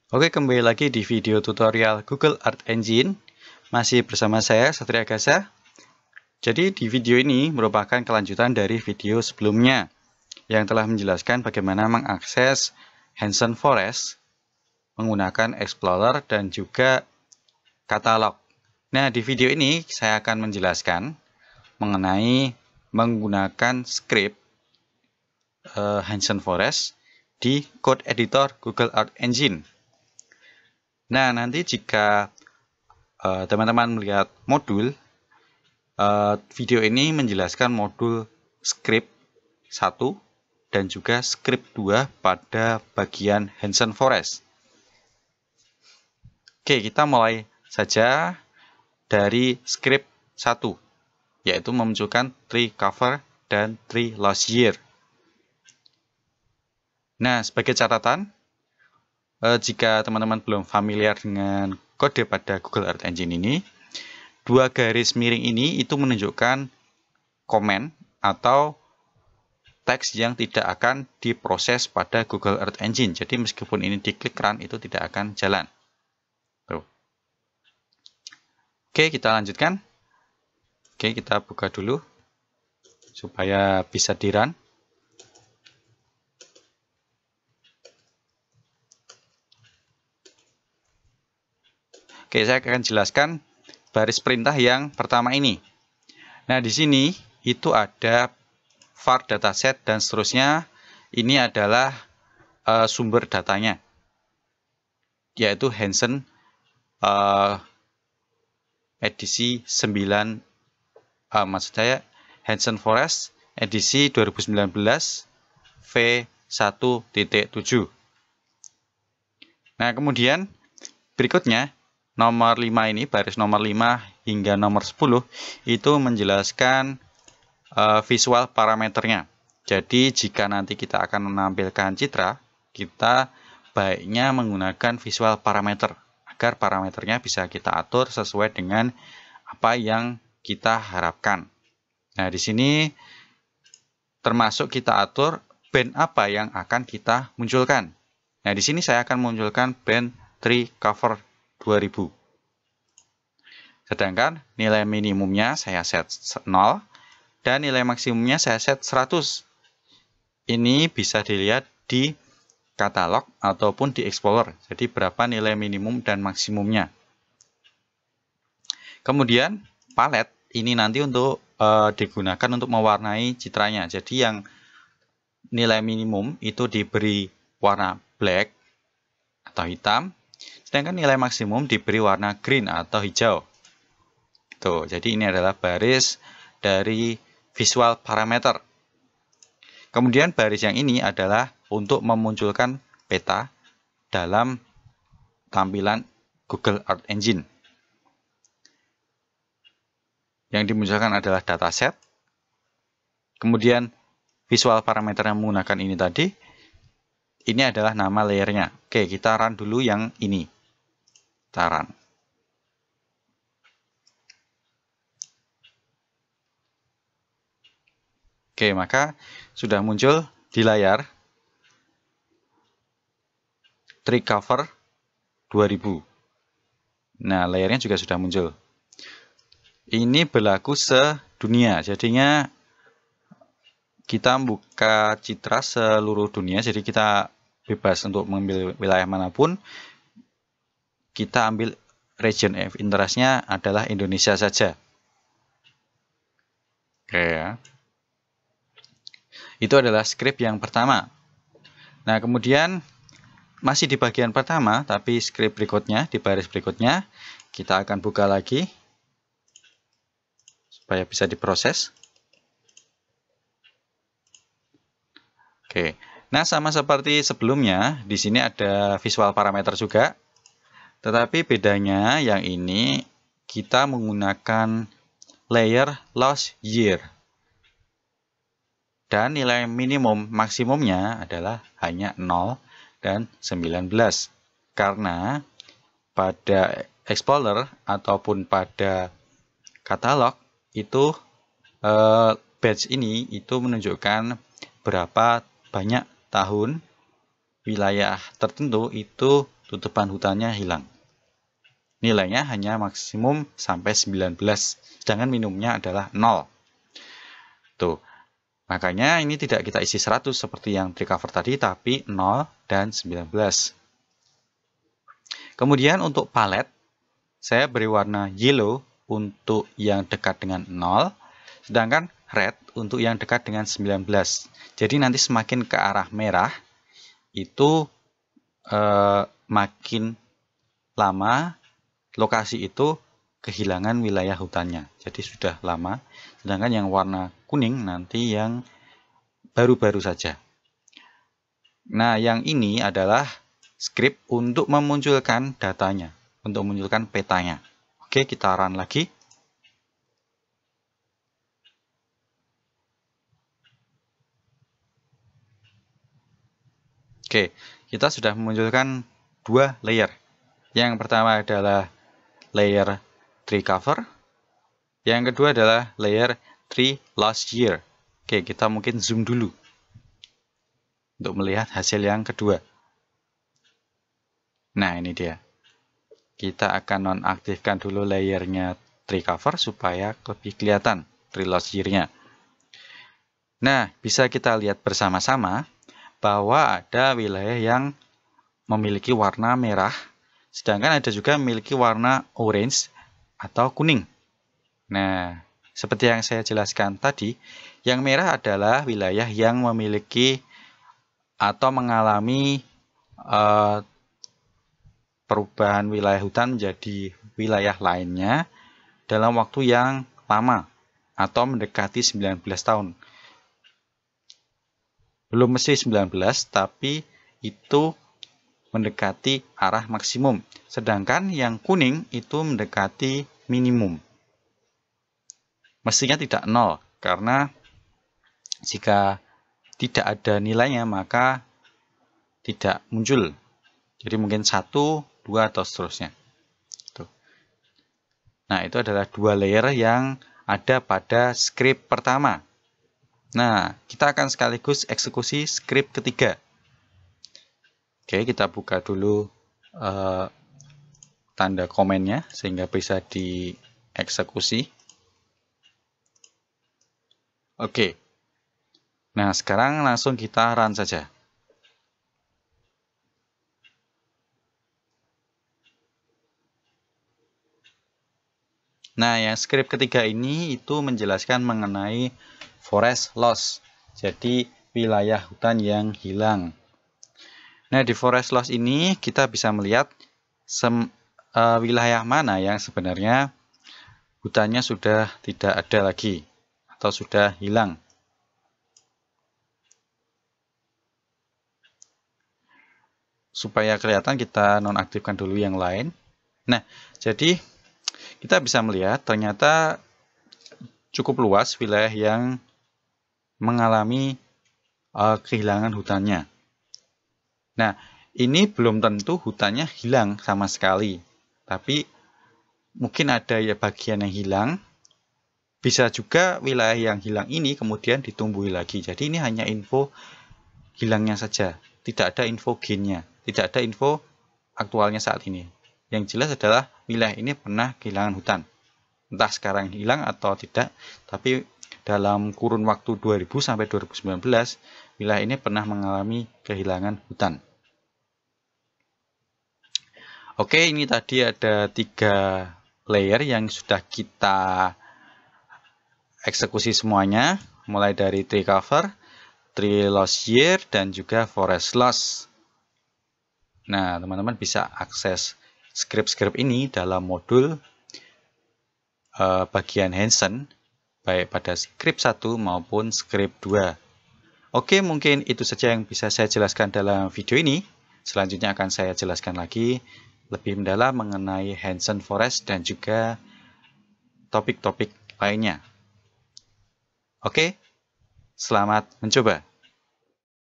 Oke, kembali lagi di video tutorial Google Art Engine. Masih bersama saya, Satria Gasa. Jadi di video ini merupakan kelanjutan dari video sebelumnya yang telah menjelaskan bagaimana mengakses Hanson Forest menggunakan Explorer dan juga katalog. Nah, di video ini saya akan menjelaskan mengenai menggunakan script Hanson Forest di code editor Google Art Engine. Nah, nanti jika teman-teman melihat modul, video ini menjelaskan modul script 1 dan juga script 2 pada bagian Hanson Forest. Oke, kita mulai saja dari script 1, yaitu memunculkan tree cover dan tree last year. Nah, sebagai catatan, jika teman-teman belum familiar dengan kode pada Google Art Engine ini, dua garis miring ini itu menunjukkan komen atau teks yang tidak akan diproses pada Google Art Engine. Jadi meskipun ini diklik run, itu tidak akan jalan. Tuh. Oke, kita lanjutkan. Oke, kita buka dulu supaya bisa di-run. Oke, saya akan jelaskan baris perintah yang pertama ini. Nah, di sini itu ada var dataset dan seterusnya. Ini adalah sumber datanya, yaitu Hanson edisi 9, maksud saya Hanson Forest edisi 2019 V1.7. Nah, kemudian berikutnya nomor 5 ini, baris nomor 5 hingga nomor 10 itu menjelaskan visual parameternya. Jadi jika nanti kita akan menampilkan citra, kita baiknya menggunakan visual parameter agar parameternya bisa kita atur sesuai dengan apa yang kita harapkan. Nah, di sini termasuk kita atur band apa yang akan kita munculkan. Nah, di sini saya akan munculkan band tree cover 2000. Sedangkan nilai minimumnya saya set 0 dan nilai maksimumnya saya set 100. Ini bisa dilihat di katalog ataupun di Explorer. Jadi berapa nilai minimum dan maksimumnya. Kemudian palet ini nanti untuk digunakan untuk mewarnai citranya. Jadi yang nilai minimum itu diberi warna black atau hitam, sedangkan nilai maksimum diberi warna green atau hijau. Tuh, jadi ini adalah baris dari visual parameter. Kemudian baris yang ini adalah untuk memunculkan peta dalam tampilan Google Art Engine. Yang dimunculkan adalah dataset. Kemudian visual parameter yang menggunakan ini tadi, ini adalah nama layernya. Oke, kita run dulu yang ini. Kita run. Oke, maka sudah muncul di layar tree cover 2000. Nah, layarnya juga sudah muncul. Ini berlaku sedunia, jadinya kita buka citra seluruh dunia, jadi kita bebas untuk mengambil wilayah manapun. Kita ambil region of interest-nya adalah Indonesia saja. Oke ya. Itu adalah script yang pertama. Nah, kemudian masih di bagian pertama, tapi script berikutnya, di baris berikutnya, kita akan buka lagi supaya bisa diproses. Oke, nah sama seperti sebelumnya, di sini ada visual parameter juga, tetapi bedanya yang ini kita menggunakan layer last year. Dan nilai minimum maksimumnya adalah hanya 0 dan 19. Karena pada Explorer ataupun pada katalog itu badge ini itu menunjukkan berapa banyak tahun wilayah tertentu itu tutupan hutannya hilang. Nilainya hanya maksimum sampai 19, sedangkan minimumnya adalah 0. Tuh, makanya ini tidak kita isi 100 seperti yang tree cover tadi, tapi 0 dan 19. Kemudian untuk palet, saya beri warna yellow untuk yang dekat dengan 0, sedangkan red untuk yang dekat dengan 19. Jadi nanti semakin ke arah merah, itu makin lama lokasi itu kehilangan wilayah hutannya. Jadi sudah lama, sedangkan yang warna kuning nanti yang baru-baru saja. Nah, yang ini adalah script untuk memunculkan datanya, untuk memunculkan petanya. Oke, kita run lagi. Oke, kita sudah memunculkan 2 layer. Yang pertama adalah layer tree cover. Yang kedua adalah layer tree last year. Oke, kita mungkin zoom dulu untuk melihat hasil yang kedua. Nah, ini dia. Kita akan nonaktifkan dulu layernya tree cover supaya lebih kelihatan tree last year-nya. Nah, bisa kita lihat bersama-sama bahwa ada wilayah yang memiliki warna merah, sedangkan ada juga memiliki warna orange atau kuning. Nah, seperti yang saya jelaskan tadi, yang merah adalah wilayah yang memiliki atau mengalami perubahan wilayah hutan menjadi wilayah lainnya dalam waktu yang lama atau mendekati 19 tahun. Belum mesti 19, tapi itu mendekati arah maksimum. Sedangkan yang kuning itu mendekati minimum. Mestinya tidak 0, karena jika tidak ada nilainya maka tidak muncul. Jadi mungkin 1, 2, atau seterusnya. Tuh. Nah, itu adalah 2 layer yang ada pada script pertama. Nah, kita akan sekaligus eksekusi script ketiga. Oke, kita buka dulu tanda komennya sehingga bisa dieksekusi. Oke. Nah, sekarang langsung kita run saja. Nah, yang script ketiga ini itu menjelaskan mengenai forest loss, jadi wilayah hutan yang hilang. Nah, di forest loss ini kita bisa melihat wilayah mana yang sebenarnya hutannya sudah tidak ada lagi atau sudah hilang. Supaya kelihatan, kita nonaktifkan dulu yang lain. Nah, jadi kita bisa melihat ternyata cukup luas wilayah yang mengalami kehilangan hutannya. Nah, ini belum tentu hutannya hilang sama sekali, tapi mungkin ada ya bagian yang hilang. Bisa juga wilayah yang hilang ini kemudian ditumbuhi lagi. Jadi ini hanya info hilangnya saja, tidak ada info gennya, tidak ada info aktualnya saat ini. Yang jelas adalah wilayah ini pernah kehilangan hutan. Entah sekarang hilang atau tidak, tapi dalam kurun waktu 2000 sampai 2019, wilayah ini pernah mengalami kehilangan hutan. Oke, ini tadi ada 3 layer yang sudah kita eksekusi semuanya, mulai dari tree cover, tree loss year, dan juga forest loss. Nah, teman-teman bisa akses script-script ini dalam modul bagian Hansen, baik pada script 1 maupun script 2. Oke, mungkin itu saja yang bisa saya jelaskan dalam video ini. Selanjutnya akan saya jelaskan lagi lebih mendalam mengenai Hansen Forest dan juga topik-topik lainnya. Oke, selamat mencoba.